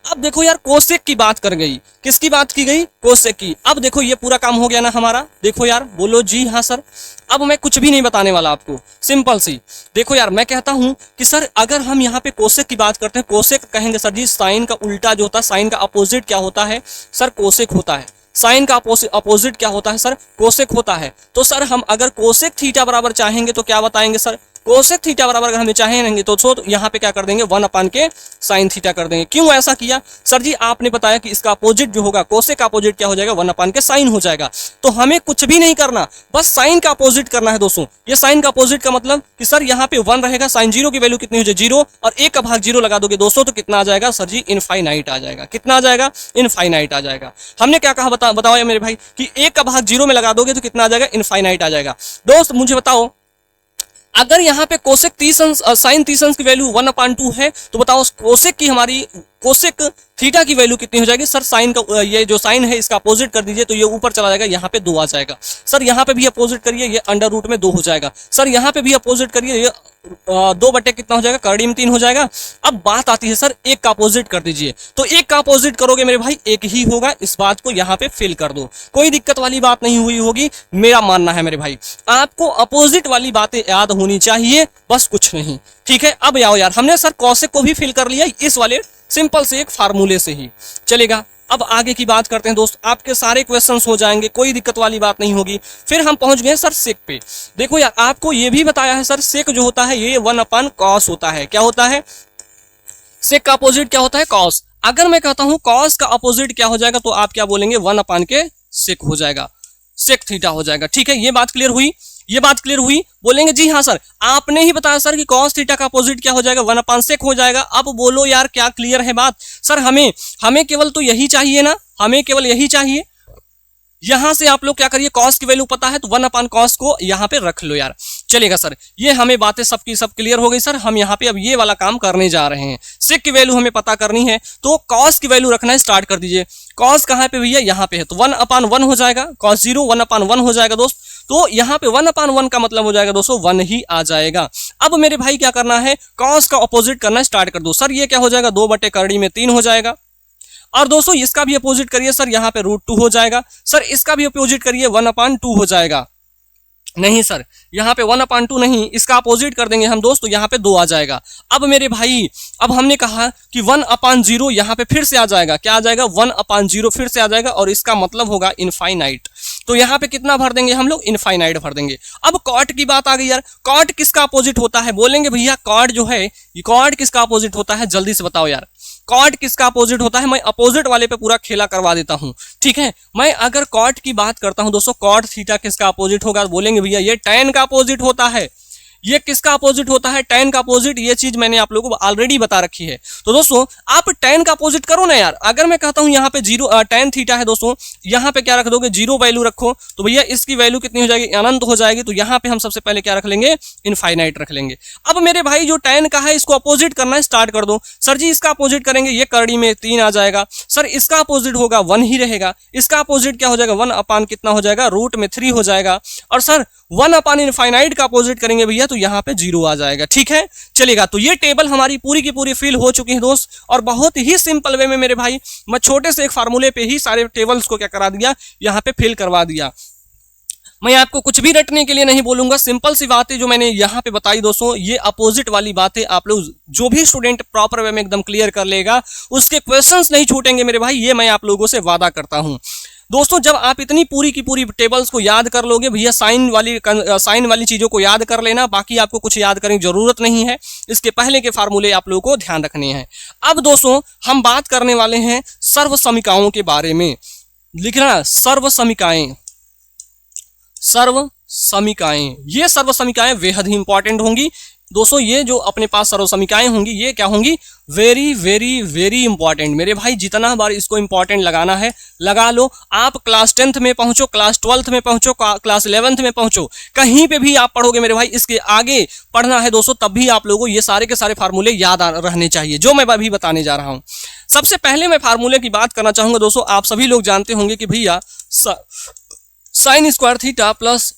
S1: अब देखो यार कोसेक की बात कर गई, किसकी बात की गई, कोसेक की। अब देखो ये पूरा काम हो गया ना हमारा, देखो यार बोलो जी हाँ सर। अब मैं कुछ भी नहीं बताने वाला आपको, सिंपल सी। देखो यार मैं कहता हूं कि सर अगर हम यहाँ पे कोसेक की बात करते हैं, कोसेक कहेंगे सर जी साइन का उल्टा जो होता है, साइन का अपोजिट क्या होता है सर, कोसेक होता है। साइन का अपोजिट क्या होता है सर, कोसेक होता है। तो सर हम अगर कोसेक थीटा बराबर चाहेंगे तो क्या बताएंगे सर, कोसेक थीटा बराबर अगर हमें चाहेंगे तो यहाँ पे क्या कर देंगे, 1/sin थीटा कर देंगे। क्यों ऐसा किया सर जी, आपने बताया कि इसका अपोजिट जो होगा, कोसेक का अपोजिट क्या हो जाएगा, 1/sin हो जाएगा। तो हमें कुछ भी नहीं करना, बस साइन का अपोजिट करना है दोस्तों। ये साइन का अपोजिट का मतलब कि सर यहाँ पे 1 रहेगा, साइन 0 की वैल्यू कितनी हो जाए, 0, और 1/0 लगा दोगे दोस्तों तो कितना आ जाएगा सर जी, इनफाइनाइट आ जाएगा। कितना आ जाएगा, इनफाइनाइट आ जाएगा। हमने क्या कहा बताओ मेरे भाई कि 1/0 में लगा दोगे तो कितना आ जाएगा, इनफाइनाइट आ जाएगा। दोस्त मुझे बताओ अगर यहाँ पे कोसेक 30 अंश साइन 30 अंश की वैल्यू 1/2 है तो बताओ कोसेक की हमारी कोसेक थीटा की वैल्यू कितनी हो जाएगी सर? साइन का ये जो साइन है इसका अपोजिट कर दीजिए तो ये ऊपर चला जाएगा, यहाँ पे 2 आ जाएगा। सर यहाँ पे भी अपोजिट करिए, ये अंडर रूट में 2 हो जाएगा। सर यहाँ पे भी अपोजिट करिए, ये 2 बटे कितना हो जाएगा? करड़ी में 3 हो जाएगा। अब बात आती है सर 1 का अपोजिट कर दीजिए, तो 1 का अपोजिट करोगे मेरे भाई 1 ही होगा। इस बात को यहाँ पे फिल कर दो, कोई दिक्कत वाली बात नहीं हुई होगी, मेरा मानना है मेरे भाई। आपको अपोजिट वाली बातें याद होनी चाहिए, बस कुछ नहीं, ठीक है। अब आओ यार, हमने सर कॉसेक को भी फिल कर लिया इस वाले सिंपल से एक फार्मूले से ही चलेगा। अब आगे की बात करते हैं दोस्त, आपके सारे क्वेश्चंस हो जाएंगे, कोई दिक्कत वाली बात नहीं होगी। फिर हम पहुंच गए सर सेक पे। देखो यार, आपको ये भी बताया है सर सेक जो होता है ये 1/cos होता है। क्या होता है? सेक का अपोजिट क्या होता है? कॉस। अगर मैं कहता हूं कॉस का अपोजिट क्या हो जाएगा तो आप क्या बोलेंगे? 1/sec हो जाएगा, सेक थीटा हो जाएगा। ठीक है, ये बात क्लियर हुई? ये बात क्लियर हुई? बोलेंगे जी हाँ सर, आपने ही बताया सर कि cos थीटा का अपोजिट क्या हो जाएगा? 1/sec हो जाएगा। अब बोलो यार क्या क्लियर है बात? सर हमें केवल तो यही चाहिए ना, हमें केवल यही चाहिए। यहां से आप लोग क्या करिए, cos की वैल्यू पता है तो 1/cos को यहां पे रख लो यार, चलेगा सर। ये हमें बातें सबकी सब क्लियर हो गई सर। हम यहाँ पे अब ये वाला काम करने जा रहे हैं। सेक की वैल्यू हमें पता करनी है तो cos की वैल्यू रखना स्टार्ट कर दीजिए। cos कहाँ पे भैया? यहाँ पे है, तो 1/1 हो जाएगा। cos 0 1/1 हो जाएगा दोस्त, तो यहाँ पे 1/1 का मतलब हो जाएगा दोस्तों 1 ही आ जाएगा। अब मेरे भाई क्या करना है? cos का अपोजिट करना स्टार्ट कर दो। सर ये क्या हो जाएगा? 2 बटे करड़ी में 3 हो जाएगा। और दोस्तों इसका भी अपोजिट करिए सर, यहाँ पे √2 हो जाएगा। सर इसका भी अपोजिट करिए, 1/2 हो जाएगा। नहीं सर, यहाँ पे 1/2 नहीं, इसका अपोजिट कर देंगे हम दोस्त तो यहाँ पे 2 आ जाएगा। अब मेरे भाई, अब हमने कहा कि 1/0 यहाँ पे फिर से आ जाएगा। क्या आ जाएगा? 1/0 फिर से आ जाएगा और इसका मतलब होगा इनफाइनाइट। तो यहाँ पे कितना भर देंगे हम लोग? इनफाइनाइट भर देंगे। अब कॉट की बात आ गई यार, कॉट किसका अपोजिट होता है? बोलेंगे भैया कॉट जो है, ये कॉट किसका अपोजिट होता है? जल्दी से बताओ यार, कॉट किसका अपोजिट होता है? मैं अपोजिट वाले पे पूरा खेला करवा देता हूं, ठीक है। मैं अगर कॉट की बात करता हूं दोस्तों, कॉट थीटा किसका अपोजिट होगा? बोलेंगे भैया ये tan का अपोजिट होता है। ये किसका अपोजिट होता है? tan का अपोजिट। ये चीज मैंने आप लोगों को ऑलरेडी बता रखी है। तो दोस्तों आप tan का अपोजिट करो ना यार। अगर मैं कहता हूं यहाँ पे 0 tan थीटा है दोस्तों, यहाँ पे क्या रख दोगे? 0 वैल्यू रखो तो भैया इसकी वैल्यू कितनी हो जाएगी? अनंत हो जाएगी। तो यहाँ पे हम सबसे पहले क्या रख लेंगे? इनफाइनाइट रख लेंगे। अब मेरे भाई जो tan का है इसको अपोजिट करना स्टार्ट कर दो। सर जी इसका अपोजिट करेंगे, ये करड़ी में 3 आ जाएगा। सर इसका अपोजिट होगा 1 ही रहेगा। इसका अपोजिट क्या हो जाएगा? 1/ कितना हो जाएगा? √3 हो जाएगा। और सर 1/ इनफाइनाइट का अपोजिट करेंगे भैया तो यहाँ पे 0 आ जाएगा। ठीक है, चलेगा। तो ये टेबल हमारी पूरी की पूरी फिल हो चुकी है दोस्त, और बहुत ही सिंपल वे में मेरे भाई मैं छोटे से एक फार्मूले पे ही सारे टेबल्स को क्या करा दिया, यहाँ पे फिल करवा दिया। मैं आपको कुछ भी रटने के लिए नहीं बोलूंगा, सिंपल सी बातें जो मैंने यहाँ पे बताई दोस्तों, ये अपोजिट वाली बातें आप लोग जो भी स्टूडेंट प्रॉपर वे में एकदम क्लियर कर लेगा उसके क्वेश्चंस नहीं छूटेंगे मेरे भाई, ये मैं आप लोगों से वादा करता हूँ। दोस्तों जब आप इतनी पूरी की पूरी टेबल्स को याद कर लोगे भैया, साइन वाली चीजों को याद कर लेना, बाकी आपको कुछ याद करने की जरूरत नहीं है। इसके पहले के फार्मूले आप लोगों को ध्यान रखने हैं। अब दोस्तों हम बात करने वाले हैं सर्व समीकाओं के बारे में। लिखना सर्व समीकाएं, सर्व समीकाएं। ये सर्व समीकाएं बेहद ही इंपॉर्टेंट होंगी दोस्तों। ये जो अपने पास सर्व समीकाएं होंगी ये क्या होंगी? वेरी वेरी वेरी इंपॉर्टेंट मेरे भाई। जितना बार इसको इंपॉर्टेंट लगाना है लगा लो। आप क्लास 10th में पहुंचो, क्लास 12th में पहुंचो, क्लास 11th में पहुंचो, कहीं पे भी आप पढ़ोगे मेरे भाई, इसके आगे पढ़ना है दोस्तों, तब भी आप लोगों को ये सारे के सारे फार्मूले याद रहने चाहिए जो मैं अभी बताने जा रहा हूं। सबसे पहले मैं फार्मूले की बात करना चाहूंगा दोस्तों। आप सभी लोग जानते होंगे कि भैया sine square theta plus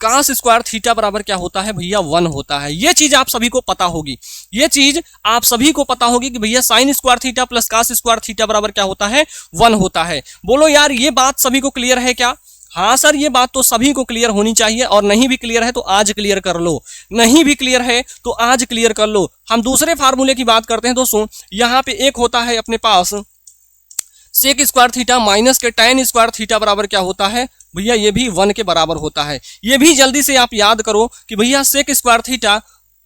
S1: cos square theta बराबर क्या होता है भैया? 1 होता है। ये चीज आप सभी को पता होगी, ये चीज आप सभी को पता होगी कि भैया sine square theta plus cos square theta बराबर क्या होता है? 1 होता है। बोलो यार ये बात सभी को क्लियर है क्या? हाँ सर ये बात तो सभी को क्लियर होनी चाहिए, और नहीं भी क्लियर है तो आज क्लियर कर लो, नहीं भी क्लियर है तो आज क्लियर कर लो। हम दूसरे फार्मूले की बात करते हैं दोस्तों। यहाँ पे एक होता है अपने पास सेक स्क्वायर थीटा माइनस के tan स्क्वायर थीटा बराबर क्या होता है भैया? ये भी 1 के बराबर होता है। ये भी जल्दी से आप याद करो कि भैया सेक स्क्वायर थीटा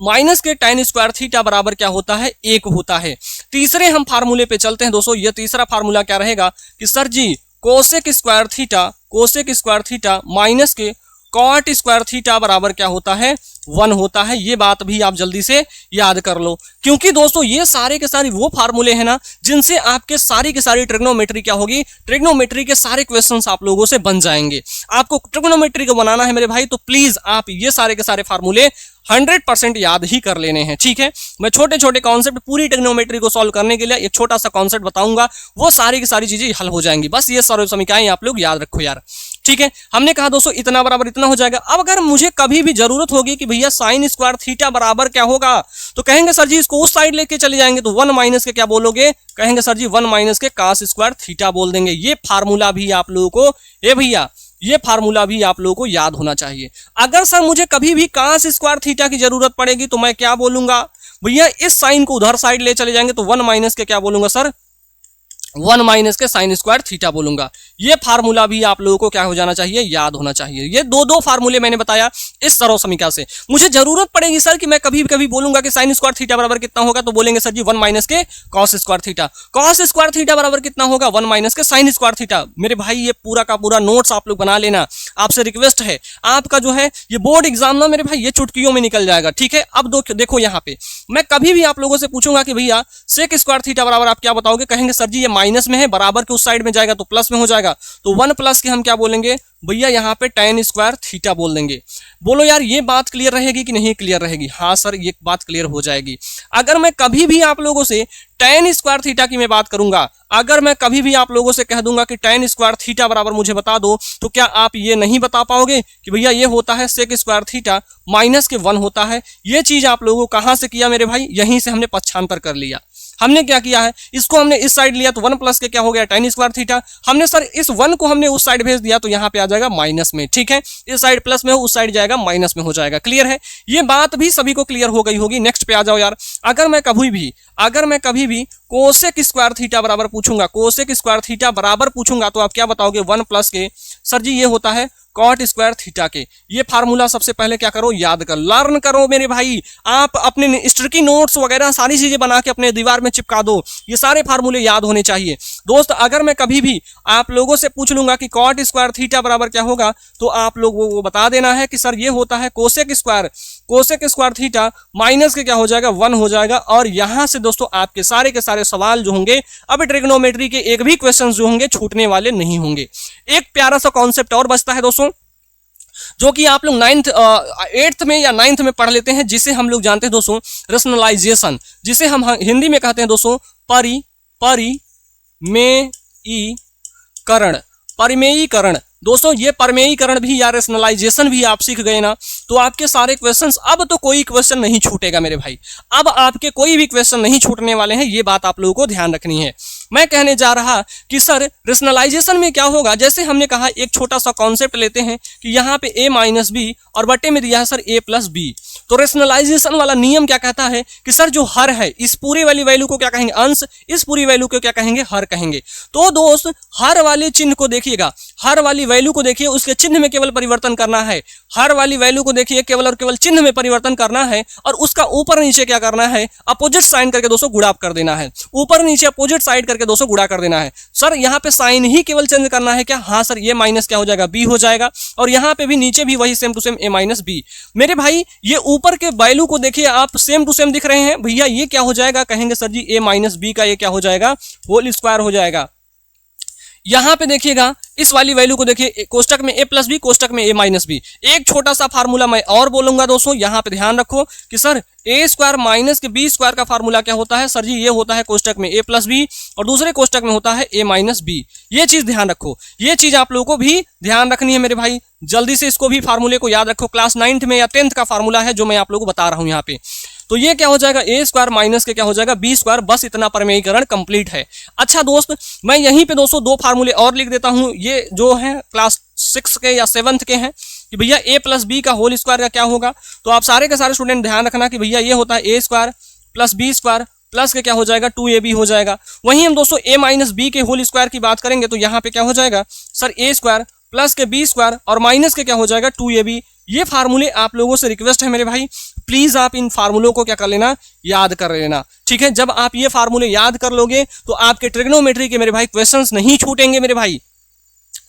S1: माइनस के tan स्क्वायर थीटा बराबर क्या होता है? 1 होता है। तीसरे हम फार्मूले पे चलते हैं दोस्तों। ये तीसरा फार्मूला क्या रहेगा कि सर जी कोसेक स्क्वायर थीटा माइनस के कॉट स्क्वायर थीटा बराबर क्या होता है? 1 होता है। ये बात भी आप जल्दी से याद कर लो, क्योंकि दोस्तों ये सारे के सारे वो फार्मूले हैं ना जिनसे आपके सारी की सारी ट्रिग्नोमेट्री क्या होगी? ट्रिग्नोमेट्री के सारे क्वेश्चंस आप लोगों से बन जाएंगे। आपको ट्रिग्नोमेट्री को बनाना है मेरे भाई तो प्लीज आप ये सारे के सारे फार्मूले 100% याद ही कर लेने हैं। ठीक है, मैं छोटे छोटे कॉन्सेप्ट पूरी ट्रिग्नोमेट्री को सॉल्व करने के लिए एक छोटा सा कॉन्सेप्ट बताऊंगा, वो सारी की सारी चीजें हल हो जाएंगी। बस ये सर्व समीकरणें आप लोग याद रखो यार। ठीक है, हमने कहा दोस्तों इतना बराबर इतना हो जाएगा। अब अगर मुझे कभी भी जरूरत होगी कि भैया साइन स्क्वायर थीटा बराबर क्या होगा, तो कहेंगे सर जी इसको उस साइड लेके चले जाएंगे, तो 1 माइनस के क्या बोलोगे, कहेंगे सर जी 1 माइनस के कास स्क्वायर थीटा बोल देंगे। ये फार्मूला भी आप लोगों को, ये भैया ये फार्मूला भी आप लोगों को याद होना चाहिए। अगर सर मुझे कभी भी कास स्क्वायर थीटा की जरूरत पड़ेगी तो मैं क्या बोलूंगा, भैया इस साइन को उधर साइड ले चले जाएंगे, तो 1 माइनस के क्या बोलूंगा सर, 1 माइनस के साइन स्क्वायर थीटा बोलूंगा। ये फार्मूला भी आप लोगों को क्या हो जाना चाहिए, याद होना चाहिए। ये दो फार्मूले मैंने बताया इस सरल समीकरण से। मुझे जरूरत पड़ेगी सर कि मैं कभी कभी बोलूंगा कि साइन स्क्वायर थीटा बराबर कितना होगा, तो बोलेंगे सर जी 1 माइनस के cos square theta. Cos square theta बराबर कितना होगा, 1 माइनस के साइन स्क्वायर थीटा। मेरे भाई ये पूरा का पूरा नोट्स आप लोग बना लेना, आपसे रिक्वेस्ट है। आपका जो है ये बोर्ड एग्जाम ना मेरे भाई ये चुटकियों में निकल जाएगा। ठीक है, अब देखो यहाँ पे मैं कभी भी आप लोगों से पूछूंगा कि भैया सेक स्क्वायर थीटा बराबर आप क्या बताओगे, कहेंगे सर जी ये माइनस में है, बराबर के उस साइड में जाएगा तो प्लस में हो जाएगा, तो 1 प्लस के हम क्या बोलेंगे भैया यहाँ पे tan स्क्वायर थीटा बोल देंगे। बोलो यार ये बात क्लियर रहेगी कि नहीं क्लियर रहेगी? हाँ सर ये बात क्लियर हो जाएगी। अगर मैं कभी भी आप लोगों से tan स्क्वायर थीटा की मैं बात करूंगा, अगर मैं कभी भी आप लोगों से कह दूंगा कि tan स्क्वायर थीटा बराबर मुझे बता दो, तो क्या आप ये नहीं बता पाओगे कि भैया ये होता है सेक स्क्वायर थीटा माइनस के 1 होता है। ये चीज आप लोगों को कहां से किया मेरे भाई, यहीं से हमने पक्षांतर कर लिया। हमने क्या किया है, इसको हमने इस साइड लिया तो 1 प्लस के क्या हो गया tan स्क्वायर थीटा। हमने सर इस 1 को हमने उस साइड भेज दिया तो यहाँ पे आ जाएगा माइनस में। ठीक है, इस साइड प्लस में हो उस साइड जाएगा माइनस में हो जाएगा। क्लियर है, ये बात भी सभी को क्लियर हो गई होगी। नेक्स्ट पे आ जाओ यार। अगर मैं कभी भी कोसेक स्क्वायर थीटा बराबर पूछूंगा, कोसेक स्क्वायर थीटा बराबर पूछूंगा, तो आप क्या बताओगे 1 प्लस के सर जी ये होता है कॉट स्क्वायर थीटा के। ये फार्मूला सबसे पहले क्या करो, याद कर, लर्न करो मेरे भाई। आप अपने स्टिकी नोट्स वगैरह सारी चीजें बना के अपने दीवार में चिपका दो, ये सारे फार्मूले याद होने चाहिए दोस्त। अगर मैं कभी भी आप लोगों से पूछ लूंगा कि कॉट स्क्वायर थीटा बराबर क्या होगा, तो आप लोगों को बता देना है कि सर ये होता है कोसेक स्क्वायर थीटा माइनस के क्या हो जाएगा 1 हो जाएगा। और यहां से दोस्तों आपके सारे के सारे सवाल जो होंगे, अब ट्रिग्नोमेट्री के एक भी क्वेश्चन जो होंगे छूटने वाले नहीं होंगे। एक प्यारा सा कॉन्सेप्ट और बचता है दोस्तों, जो कि आप लोग 8th में या 9th में पढ़ लेते हैं, जिसे हम लोग जानते हैं दोस्तों रेशनलाइजेशन, जिसे हम हिंदी में कहते हैं दोस्तों परिमेयीकरण। दोस्तों ये परमेयीकरण भी या रेशनलाइजेशन भी आप सीख गए ना, तो आपके सारे क्वेश्चंस, अब तो कोई क्वेश्चन नहीं छूटेगा मेरे भाई। अब आपके कोई भी क्वेश्चन नहीं छूटने वाले हैं, ये बात आप लोगों को ध्यान रखनी है। मैं कहने जा रहा कि सर रेशनलाइजेशन में क्या होगा, जैसे हमने कहा एक छोटा सा कॉन्सेप्ट लेते हैं कि यहाँ पे a माइनस बी और बटे में दिया है सर a प्लस बी। तो रेशनलाइजेशन वाला नियम क्या कहता है कि सर जो हर है इस पूरी वाली वैल्यू को क्या कहेंगे अंश, इस पूरी वैल्यू को क्या कहेंगे हर कहेंगे। तो दोस्त हर वाले चिन्ह को देखिएगा, हर वाली वैल्यू को देखिए, उसके चिन्ह में केवल परिवर्तन करना है। हर वाली वैल्यू को देखिए केवल और केवल चिन्ह में परिवर्तन करना है, और उसका ऊपर नीचे क्या करना है, अपोजिट साइन करके दोस्तों गुणा कर देना है। ऊपर नीचे अपोजिट साइड करके दोस्तों गुणा कर देना है। सर यहाँ पे साइन ही केवल चेंज करना है क्या? हाँ सर, ये माइनस क्या हो जाएगा बी हो जाएगा, और यहाँ पे भी नीचे भी वही same to same a minus b. मेरे भाई ये ऊपर के वैल्यू को देखिए आप सेम टू सेम दिख रहे हैं भैया, ये क्या हो जाएगा, कहेंगे sir ji a minus b का ये क्या हो जाएगा होल स्क्वायर हो जाएगा। यहां पे देखिएगा इस वाली वैल्यू को देखिए, कोष्टक में a प्लस बी, कोष्टक में a माइनस बी। एक छोटा सा फार्मूला मैं और बोलूंगा दोस्तों, यहां पे ध्यान रखो कि सर a स्क्वायर माइनस के बी स्क्वायर का फार्मूला क्या होता है, सर जी ये होता है कोष्टक में a प्लस बी और दूसरे कोष्टक में होता है a माइनस बी। ये चीज ध्यान रखो, ये चीज आप लोगों को भी ध्यान रखनी है मेरे भाई। जल्दी से इसको भी फार्मूले को याद रखो, क्लास 9th में या 10th का फार्मूला है जो मैं आप लोगों को बता रहा हूं यहाँ पे। तो ये क्या हो जाएगा a स्क्वायर माइनस के क्या हो जाएगा बी स्क्वायर, बस इतना परमेयीकरण कंप्लीट है। अच्छा दोस्त मैं यहीं पे दोस्तों 2 फार्मूले और लिख देता हूं, ये जो है क्लास 6 के या 7th के हैं कि भैया a प्लस बी का होल स्क्वायर का क्या होगा। तो आप सारे के सारे स्टूडेंट ध्यान रखना कि भैया ये होता है a square plus b square plus के क्या हो जाएगा 2ab हो जाएगा। वहीं हम दोस्तों a माइनस बी के होल स्क्वायर की बात करेंगे तो यहाँ पे क्या हो जाएगा सर a स्क्वायर प्लस के बी स्क्वायर और माइनस के क्या हो जाएगा 2ab। ये फार्मूले आप लोगों से रिक्वेस्ट है मेरे भाई, प्लीज आप इन फार्मूलों को क्या कर लेना, याद कर लेना। ठीक है, जब आप ये फार्मूले याद कर लोगे तो आपके ट्रिग्नोमेट्री के मेरे भाई क्वेश्चंस नहीं छूटेंगे मेरे भाई।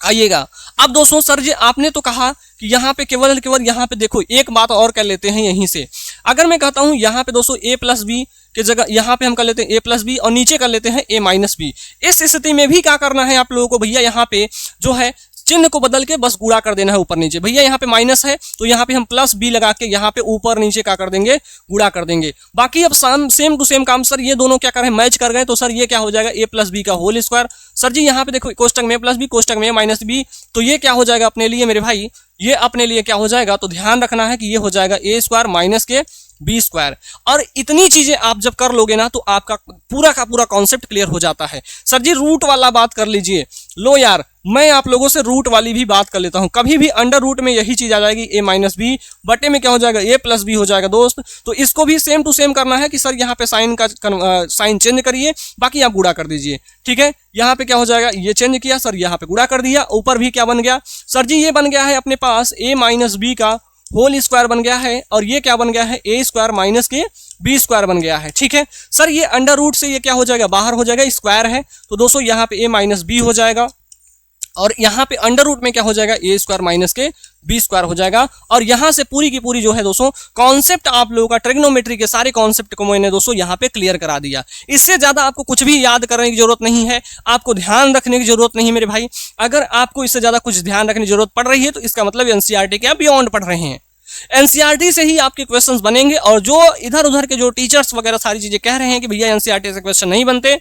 S1: आइएगा अब दोस्तों, सर जी आपने तो कहा कि यहाँ पे केवल यहाँ पे देखो एक बात और कर लेते हैं यहीं से। अगर मैं कहता हूँ यहाँ पे दोस्तों a प्लस बी की जगह यहाँ पे हम कर लेते हैं a प्लस बी और नीचे कर लेते हैं a माइनस बी। इस स्थिति में भी क्या करना है आप लोगों को भैया, यहाँ पे जो है चिन्ह को बदल के बस गुणा कर देना है ऊपर नीचे। भैया यहाँ पे माइनस है तो यहाँ पे हम प्लस बी लगा के यहाँ पे ऊपर नीचे क्या कर देंगे, गुणा कर देंगे। बाकी अब सेम टू सेम काम सर, ये दोनों क्या कर रहे हैं, मैच कर गए, तो सर ये क्या हो जाएगा, ए प्लस बी का होल स्क्वायर। सर जी यहाँ पे देखो कोष्टक में प्लस बी, कोष्टक में माइनस बी, तो ये क्या हो जाएगा अपने लिए मेरे भाई, ये अपने लिए क्या हो जाएगा, तो ध्यान रखना है कि ये हो जाएगा ए स्क्वायर माइनस के बी स्क्वायर। और इतनी चीजें आप जब कर लोगे ना तो आपका पूरा का पूरा कॉन्सेप्ट क्लियर हो जाता है। सर जी रूट वाला बात कर लीजिए, लो यार मैं आप लोगों से रूट वाली भी बात कर लेता हूं। कभी भी अंडर रूट में यही चीज आ जाएगी, ए माइनस बी बटे में क्या हो जाएगा, ए प्लस बी हो जाएगा दोस्त। तो इसको भी सेम टू सेम करना है कि सर यहाँ पे साइन का साइन चेंज करिए, बाकी आप गुणा कर दीजिए, ठीक है। यहाँ पे क्या हो जाएगा, ये चेंज किया सर, यहाँ पे गुणा कर दिया, ऊपर भी क्या बन गया सर जी, ये बन गया है अपने पास ए माइनस बी का होल स्क्वायर बन गया है, और ये क्या बन गया है, ए स्क्वायर माइनस के बी स्क्वायर बन गया है, ठीक है। सर ये अंडर रूट से ये क्या हो जाएगा, बाहर हो जाएगा, स्क्वायर है तो दोस्तों यहाँ पे ए माइनस बी हो जाएगा, और यहाँ पे अंडर रूट में क्या हो जाएगा, ए स्क्वायर माइनस के बी स्क्वायर हो जाएगा। और यहाँ से पूरी की पूरी जो है दोस्तों कॉन्सेप्ट आप लोगों का ट्रिग्नोमेट्री के सारे कॉन्सेप्ट को मैंने दोस्तों यहाँ पे क्लियर करा दिया। इससे ज्यादा आपको कुछ भी याद करने की जरूरत नहीं है, आपको ध्यान रखने की जरूरत नहीं मेरे भाई। अगर आपको इससे ज्यादा कुछ ध्यान रखने की जरूरत पड़ रही है तो इसका मतलब एनसीईआरटी के आप बियॉन्ड पढ़ रहे हैं। एनसीईआरटी से ही आपके क्वेश्चंस बनेंगे, और जो इधर उधर के जो टीचर्स वगैरह सारी चीजें कह रहे हैं कि भैया एनसीईआरटी से क्वेश्चन नहीं बनते,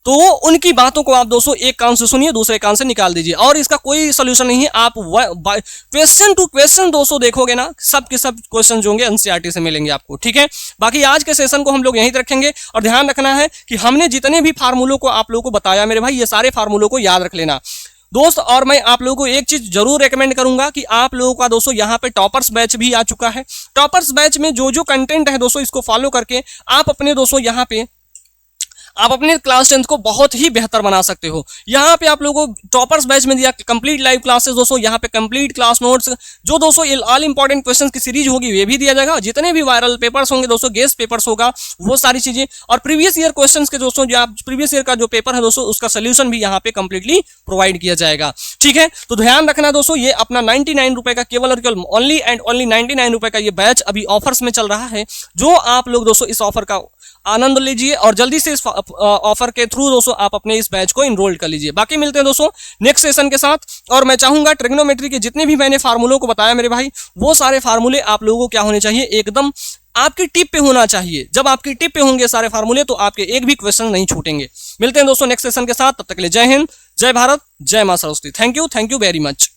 S1: तो उनकी बातों को आप दोस्तों एक कान से सुनिए, दूसरे कान से निकाल दीजिए, और इसका कोई सोल्यूशन नहीं है। आप क्वेश्चन टू क्वेश्चन दोस्तों देखोगे ना, सब के सब क्वेश्चन जो होंगे एनसीईआरटी से मिलेंगे आपको, ठीक है। बाकी आज के सेशन को हम लोग यहीं रखेंगे, और ध्यान रखना है कि हमने जितने भी फार्मूलों को आप लोगों को बताया मेरे भाई, ये सारे फार्मूलों को याद रख लेना दोस्त। और मैं आप लोगों को एक चीज जरूर रेकमेंड करूंगा कि आप लोगों का दोस्तों यहाँ पे टॉपर्स बैच भी आ चुका है। टॉपर्स बैच में जो जो कंटेंट है दोस्तों, इसको फॉलो करके आप अपने दोस्तों यहाँ पे आप अपने क्लास 10th को बहुत ही बेहतर बना सकते हो। यहाँ पे आप लोगों को टॉपर्स बैच में दिया कंप्लीट लाइव क्लासेस दोस्तों, यहाँ पे कंप्लीट क्लास नोट्स, जो दोस्तों ऑल इंपॉर्टेंट क्वेश्चंस की सीरीज होगी ये भी दिया जाएगा, जितने भी वायरल पेपर्स होंगे दोस्तों, गेस्ट पेपर्स होगा, वो सारी चीजें, और प्रीवियस ईयर क्वेश्चंस के दोस्तों, जो आप प्रीवियस ईयर का जो पेपर है दोस्तों, उसका सोल्यूशन भी यहाँ पे कंप्लीटली प्रोवाइड किया जाएगा, ठीक है। तो ध्यान रखना दोस्तों, ये अपना 99 रुपए का केवल और केवल ओनली एंड ओनली 99 रुपए का ये बैच अभी ऑफर्स में चल रहा है। जो आप लोग दोस्तों इस ऑफर का आनंद लीजिए, और जल्दी से इस ऑफर के थ्रू दोस्तों आप अपने इस बैच को इनरोल कर लीजिए। बाकी मिलते हैं दोस्तों नेक्स्ट सेशन के साथ, और मैं चाहूंगा ट्रिग्नोमेट्री के जितने भी मैंने फार्मूलों को बताया मेरे भाई, वो सारे फार्मूले आप लोगों को क्या होने चाहिए, एकदम आपकी टिप पे होना चाहिए। जब आपकी टिप पे होंगे सारे फार्मूले, तो आपके एक भी क्वेश्चन नहीं छूटेंगे। मिलते हैं दोस्तों नेक्स्ट सेशन के साथ, तब तक के लिए जय हिंद, जय भारत, जय मां Saraswati. Thank you very much.